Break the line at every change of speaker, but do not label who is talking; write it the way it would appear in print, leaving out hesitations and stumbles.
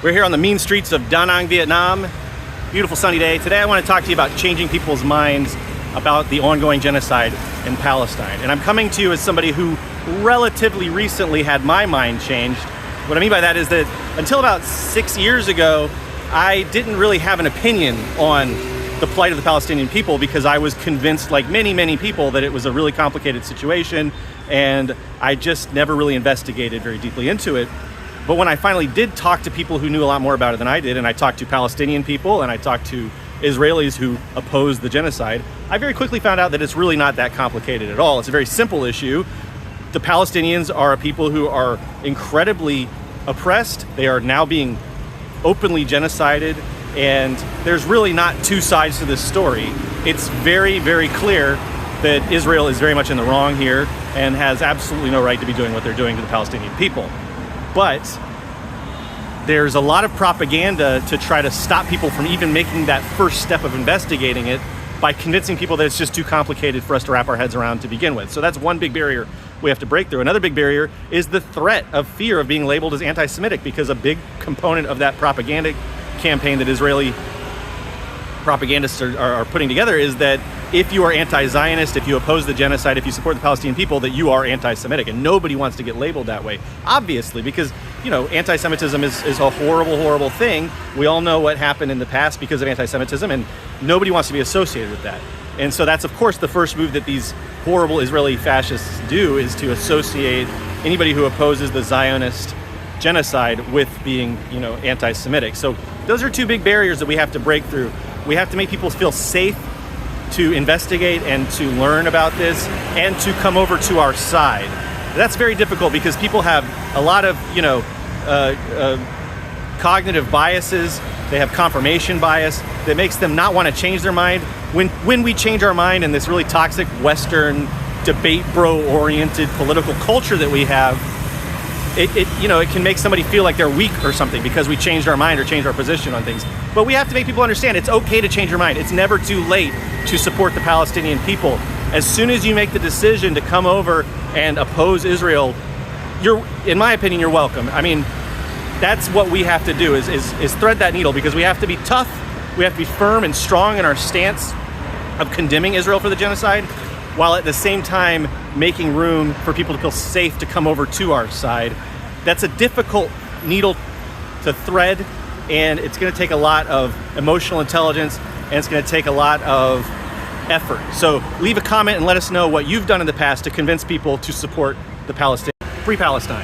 We're here on the mean streets of Da Nang, Vietnam. Beautiful sunny day. Today I want to talk to you about changing people's minds about the ongoing genocide in Palestine. And I'm coming to you as somebody who relatively recently had my mind changed. What I mean by that is that until about 6 years ago, I didn't really have an opinion on the plight of the Palestinian people because I was convinced, like many people, that it was a really complicated situation, and I just never really investigated very deeply into it. But when I finally did talk to people who knew a lot more about it than I did, and I talked to Palestinian people and I talked to Israelis who opposed the genocide, I very quickly found out that it's really not that complicated at all. It's a very simple issue. The Palestinians are a people who are incredibly oppressed. They are now being openly genocided, and there's really not two sides to this story. It's very clear that Israel is very much in the wrong here and has absolutely no right to be doing what they're doing to the Palestinian people. But there's a lot of propaganda to try to stop people from even making that first step of investigating it by convincing people that it's just too complicated for us to wrap our heads around to begin with. So that's one big barrier we have to break through. Another big barrier is the threat of fear of being labeled as anti-Semitic, because a big component of that propaganda campaign that Israeli propagandists are putting together is that if you are anti-Zionist, if you oppose the genocide, if you support the Palestinian people, that you are anti-Semitic. And nobody wants to get labeled that way, obviously, because, you know, anti-Semitism is a horrible thing. We all know what happened in the past because of anti-Semitism, and nobody wants to be associated with that. And so that's, of course, the first move that these horrible Israeli fascists do, is to associate anybody who opposes the Zionist genocide with being, you know, anti-Semitic. So those are two big barriers that we have to break through. We have to make people feel safe to investigate and to learn about this and to come over to our side. That's very difficult because people have a lot of, you know, cognitive biases. They have confirmation bias that makes them not want to change their mind. When we change our mind in this really toxic Western debate bro-oriented political culture that we have, it can make somebody feel like they're weak or something because we changed our mind or changed our position on things. But we have to make people understand it's okay to change your mind. It's never too late to support the Palestinian people. As soon as you make the decision to come over and oppose Israel, in my opinion, you're welcome. I mean, that's what we have to do is thread that needle, because we have to be tough. We have to be firm and strong in our stance of condemning Israel for the genocide, while at the same time making room for people to feel safe to come over to our side. That's a difficult needle to thread, and it's going to take a lot of emotional intelligence, and it's going to take a lot of effort. So leave a comment and let us know what you've done in the past to convince people to support the Free Palestine.